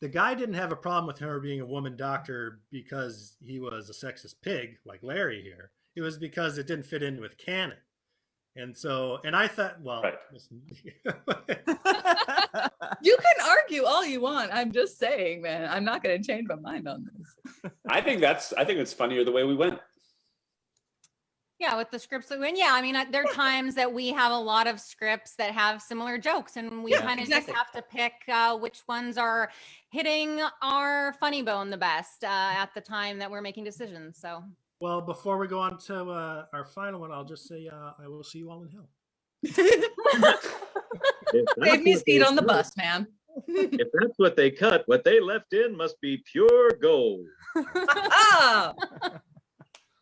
the guy didn't have a problem with her being a woman doctor because he was a sexist pig like Larry here. It was because it didn't fit in with canon. And I thought, well,
right.
Listen.
You can argue all you want. I'm just saying, man, I'm not going to change my mind on this.
I think it's funnier the way we went.
Yeah, with the scripts that we win. Yeah, I mean, there are times that we have a lot of scripts that have similar jokes, and we kind of just have to pick which ones are hitting our funny bone the best at the time that we're making decisions. So.
Well, before we go on to our final one, I'll just say I will see you all in hell.
Save me a seat on the bus, man.
If that's what they cut, what they left in must be pure gold.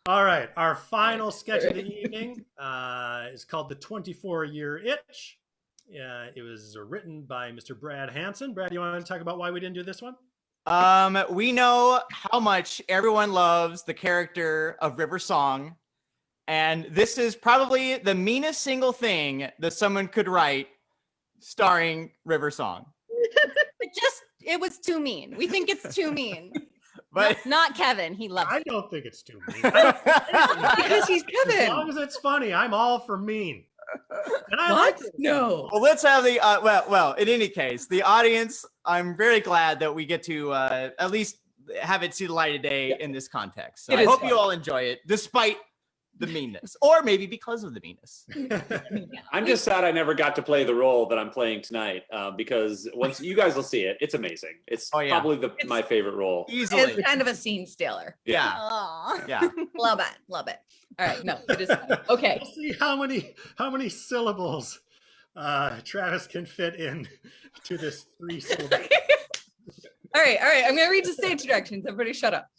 All right, our final sketch of the evening is called The 24-Year Itch. It was written by Mr. Brad Hansen. Brad, you want to talk about why we didn't do this one?
We know how much everyone loves the character of River Song, and this is probably the meanest single thing that someone could write starring River Song.
It was too mean. We think it's too mean.
But
not Kevin. He loves
I
it.
don't think it's too mean.
Because he's Kevin.
As long as it's funny, I'm all for mean. And I
What?
like it.
No.
Well, let's have the well. In any case, the audience. I'm very glad that we get to at least have it see the light of day in this context. So
It
I
is
hope
fun.
you all enjoy it, despite the meanness, or maybe because of the meanness.
I'm just sad I never got to play the role that I'm playing tonight because once you guys will see it, it's amazing. It's probably my favorite role.
Easily.
It's kind of a scene stealer.
Yeah.
Aw.
Yeah.
Love it. All right. No, it is fun. Okay.
We'll see how many syllables Travis can fit in to this 3-syllable.
All right. I'm going to read the stage directions. Everybody shut up.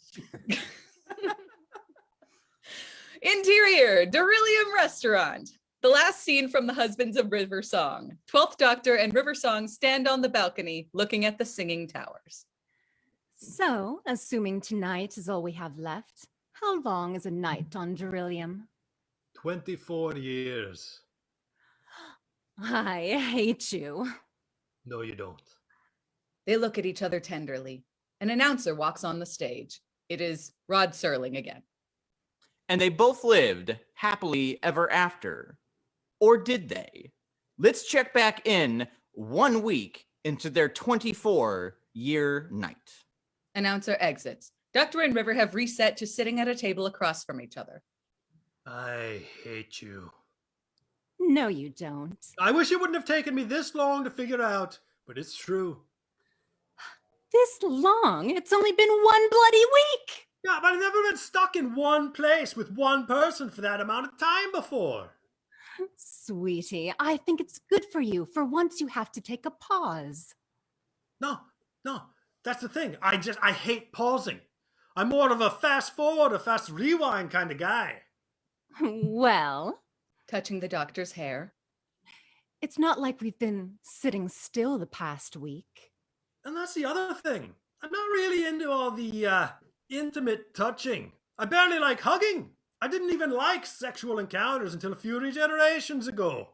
Interior, Beryllium Restaurant. The last scene from The Husbands of River Song. 12th Doctor and River Song stand on the balcony looking at the singing towers.
So, assuming tonight is all we have left, how long is a night on Beryllium?
24 years.
I hate you.
No, you don't.
They look at each other tenderly. An announcer walks on the stage. It is Rod Serling again.
And they both lived happily ever after. Or did they? Let's check back in 1 week into their 24-year night.
Announcer exits. Doctor and River have reset to sitting at a table across from each other.
I hate you.
No, you don't.
I wish it wouldn't have taken me this long to figure out, but it's true.
This long? It's only been 1 bloody week.
Yeah, but I've never been stuck in one place with one person for that amount of time before.
Sweetie, I think it's good for you. For once, you have to take a pause.
No, that's the thing. I hate pausing. I'm more of a fast forward, a fast rewind kind of guy.
Well,
Touching the doctor's hair.
it's not like we've been sitting still the past week.
And that's the other thing. I'm not really into all the intimate touching. I barely like hugging. I didn't even like sexual encounters until a few generations ago.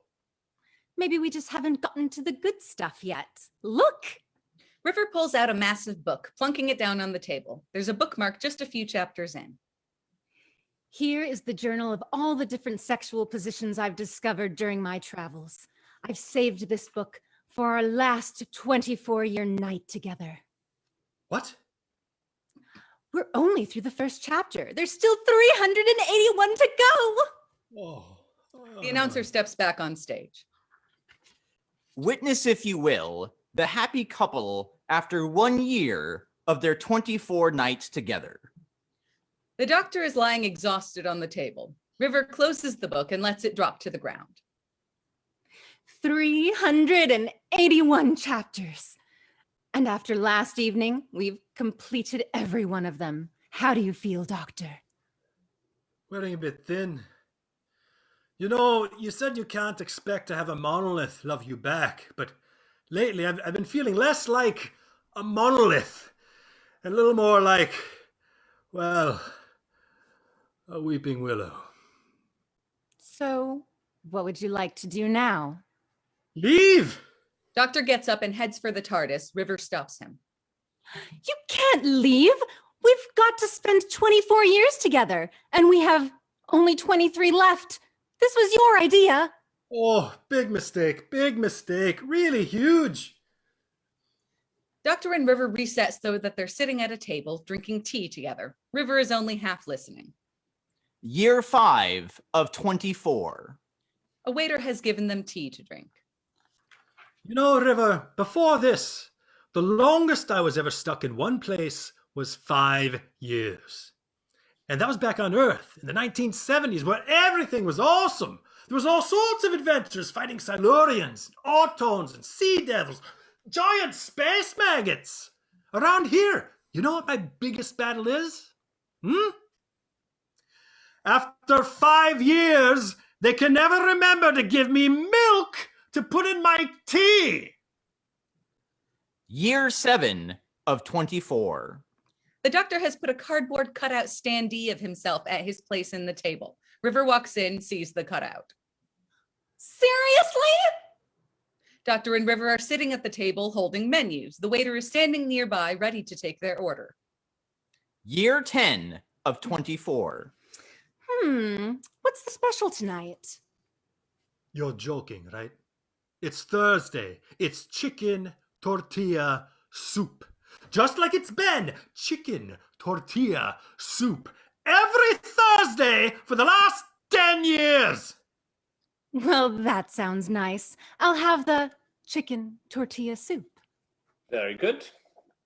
Maybe we just haven't gotten to the good stuff yet. Look!
River pulls out a massive book, plunking it down on the table. There's a bookmark just a few chapters in.
Here is the journal of all the different sexual positions I've discovered during my travels. I've saved this book for our last 24-year night together.
What?
We're only through the first chapter. There's still 381 to go.
Oh.
The announcer steps back on stage.
Witness, if you will, the happy couple after 1 year of their 24 nights together.
The doctor is lying exhausted on the table. River closes the book and lets it drop to the ground.
381 chapters. And after last evening, we've completed every one of them. How do you feel, Doctor?
Wearing a bit thin. You know, you said you can't expect to have a monolith love you back, but lately I've been feeling less like a monolith, and a little more like, well, a weeping willow.
So, what would you like to do now?
Leave!
Doctor gets up and heads for the TARDIS. River stops him.
You can't leave. We've got to spend 24 years together, and we have only 23 left. This was your idea.
Oh, big mistake, really huge.
Doctor and River reset so that they're sitting at a table drinking tea together. River is only half listening.
Year 5 of 24.
A waiter has given them tea to drink.
You know, River, before this, the longest I was ever stuck in one place was 5 years. And that was back on Earth in the 1970s, where everything was awesome. There was all sorts of adventures fighting Silurians, Autons, and Sea Devils, giant space maggots. Around here, you know what my biggest battle is? After 5 years, they can never remember to give me milk to put in my tea.
Year 7 of 24.
The doctor has put a cardboard cutout standee of himself at his place in the table. River walks in, sees the cutout.
Seriously?
Doctor and River are sitting at the table holding menus. The waiter is standing nearby, ready to take their order.
Year 10 of 24.
What's the special tonight?
You're joking, right? It's Thursday. It's chicken tortilla soup. Just like it's been chicken tortilla soup every Thursday for the last 10 years.
Well, that sounds nice. I'll have the chicken tortilla soup.
Very good.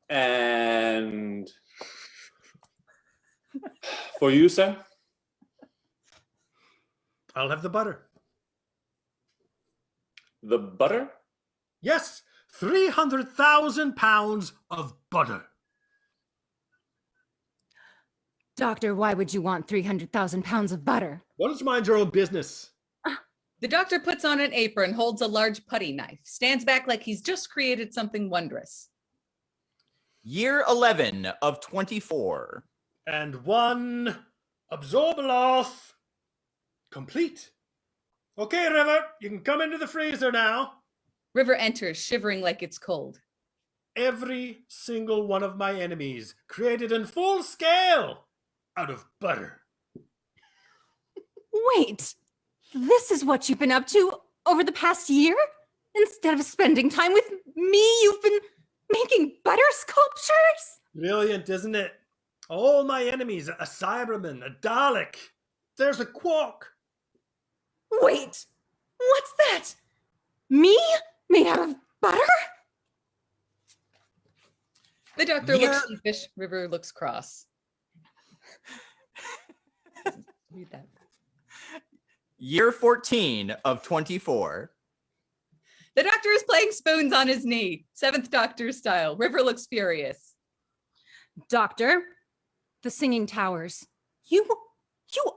And for you, sir?
I'll have the butter.
The butter?
Yes, 300,000 pounds of butter.
Doctor, why would you want 300,000 pounds of butter?
Well, it's mind your own business.
The doctor puts on an apron, holds a large putty knife, stands back like he's just created something wondrous.
Year 11 of 24.
And one absorbaloff complete. Okay, River, you can come into the freezer now.
River enters, shivering like it's cold.
Every single one of my enemies created in full scale out of butter.
Wait, this is what you've been up to over the past year? Instead of spending time with me, you've been making butter sculptures?
Brilliant, isn't it? All my enemies, a Cyberman, a Dalek. There's a Quark.
Wait, what's that? Me? Made out of butter?
The doctor looks sheepish. River looks cross. Read that.
Year 14 of 24.
The doctor is playing spoons on his knee, Seventh Doctor style. River looks furious.
Doctor, the singing towers. You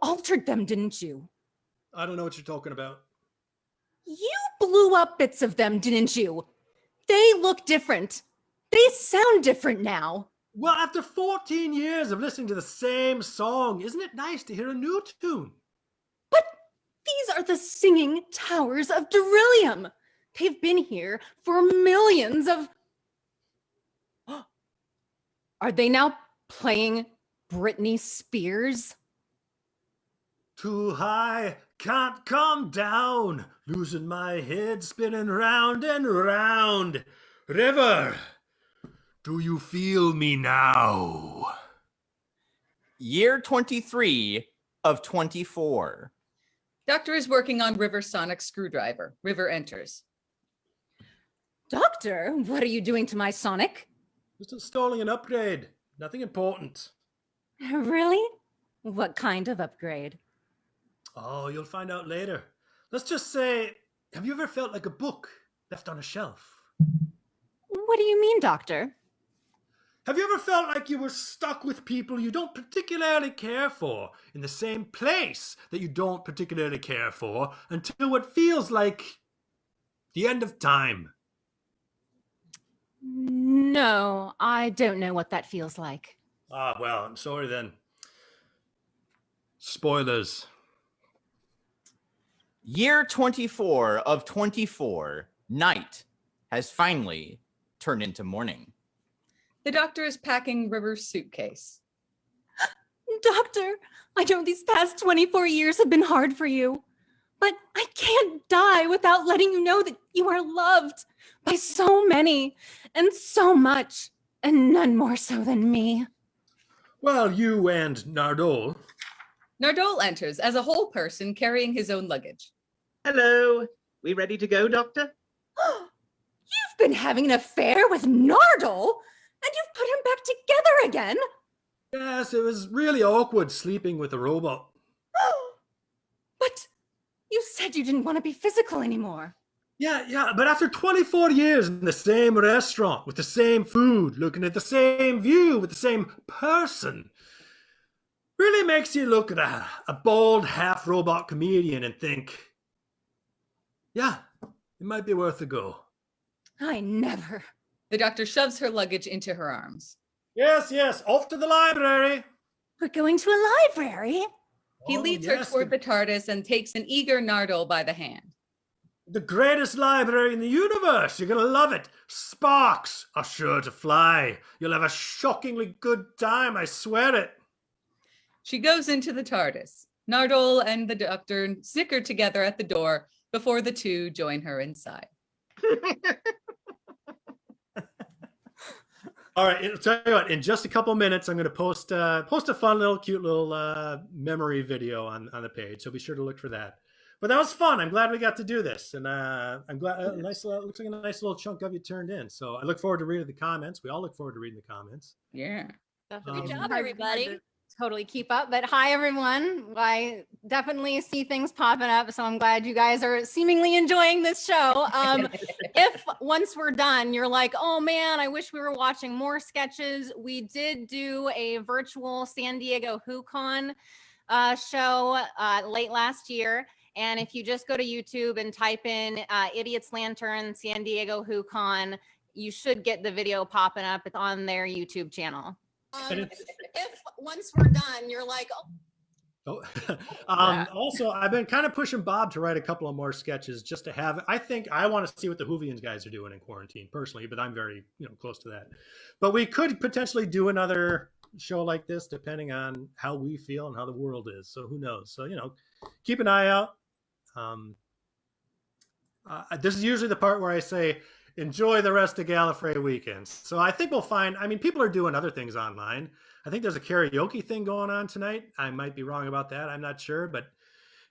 altered them, didn't you?
I don't know what you're talking about.
You blew up bits of them, didn't you? They look different. They sound different now.
Well, after 14 years of listening to the same song, isn't it nice to hear a new tune?
But these are the singing towers of beryllium. They've been here for millions of... Are they now playing Britney Spears?
Too high, can't come down, losing my head, spinning round and round. River, do you feel me now?
Year 23 of 24.
Doctor is working on River's sonic screwdriver. River enters.
Doctor, what are you doing to my sonic?
Just installing an upgrade. Nothing important.
Really? What kind of upgrade?
Oh, you'll find out later. Let's just say, have you ever felt like a book left on a shelf?
What do you mean, Doctor?
Have you ever felt like you were stuck with people you don't particularly care for in the same place that you don't particularly care for until what feels like the end of time?
No, I don't know what that feels like.
Ah, well, I'm sorry then. Spoilers.
Year 24 of 24. Night has finally turned into morning.
The doctor is packing River's suitcase.
Doctor, I know these past 24 years have been hard for you, but I can't die without letting you know that you are loved by so many and so much, and none more so than me.
Well, you and Nardole.
Nardole enters as a whole person carrying his own luggage.
Hello. We ready to go, Doctor?
You've been having an affair with Nardole, and you've put him back together again.
Yes, it was really awkward sleeping with a robot.
But you said you didn't want to be physical anymore.
Yeah, but after 24 years in the same restaurant, with the same food, looking at the same view, with the same person, really makes you look at a bald half-robot comedian and think, yeah, it might be worth a go.
I never.
The doctor shoves her luggage into her arms.
Yes, off to the library.
We're going to a library.
He
Oh,
leads
yes,
her toward the TARDIS and takes an eager Nardole by the hand.
The greatest library in the universe. You're going to love it. Sparks are sure to fly. You'll have a shockingly good time, I swear it.
She goes into the TARDIS. Nardole and the doctor snicker together at the door before the two join her inside.
All right, I'll tell you what, in just a couple minutes, I'm going to post a fun little, cute little memory video on the page. So be sure to look for that. But that was fun. I'm glad we got to do this. And I'm glad, looks like a nice little chunk of you turned in. So I look forward to reading the comments. We all look forward to reading the comments.
Yeah.
Good job, everybody.
totally keep up. But hi, everyone. I definitely see things popping up. So I'm glad you guys are seemingly enjoying this show. If once we're done, you're like, oh man, I wish we were watching more sketches. We did do a virtual San Diego WhoCon show late last year. And if you just go to YouTube and type in Idiots Lantern San Diego WhoCon, you should get the video popping up. It's on their YouTube channel. If once we're done, you're like,
Oh. Also, I've been kind of pushing Bob to write a couple of more sketches just to have. I think I want to see what the Whovians guys are doing in quarantine personally, but I'm very close to that. But we could potentially do another show like this depending on how we feel and how the world is. So who knows? So keep an eye out. This is usually the part where I say, enjoy the rest of Gallifrey weekends. So I think we'll find, people are doing other things online. I think there's a karaoke thing going on tonight. I might be wrong about that. I'm not sure, but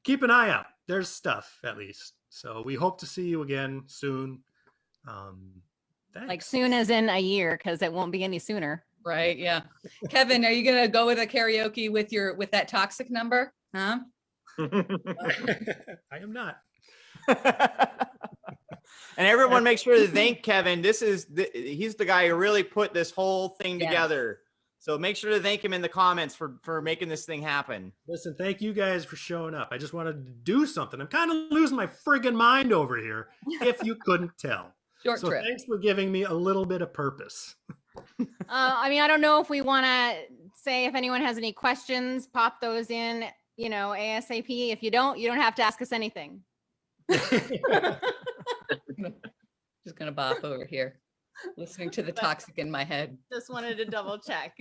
keep an eye out. There's stuff at least. So we hope to see you again soon. Thanks.
like soon as in a year, because it won't be any sooner.
Right. Yeah. Kevin, are you going to go with a karaoke with that toxic number? Huh?
I am not.
And everyone make sure to thank Kevin. He's the guy who really put this whole thing together. So make sure to thank him in the comments for making this thing happen.
Listen, thank you guys for showing up. I just wanted to do something. I'm kind of losing my friggin' mind over here, if you couldn't tell.
Short trip.
Thanks for giving me a little bit of purpose.
I don't know if we want to say if anyone has any questions, pop those in, ASAP. If you don't have to ask us anything.
Just gonna bop over here, listening to the toxic in my head.
Just wanted to double check.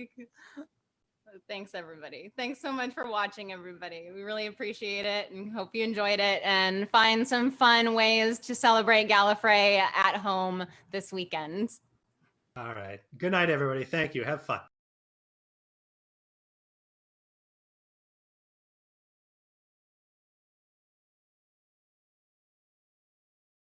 Thanks, everybody. Thanks so much for watching, everybody. We really appreciate it and hope you enjoyed it and find some fun ways to celebrate Gallifrey at home this weekend.
All right. Good night, everybody. Thank you. Have fun.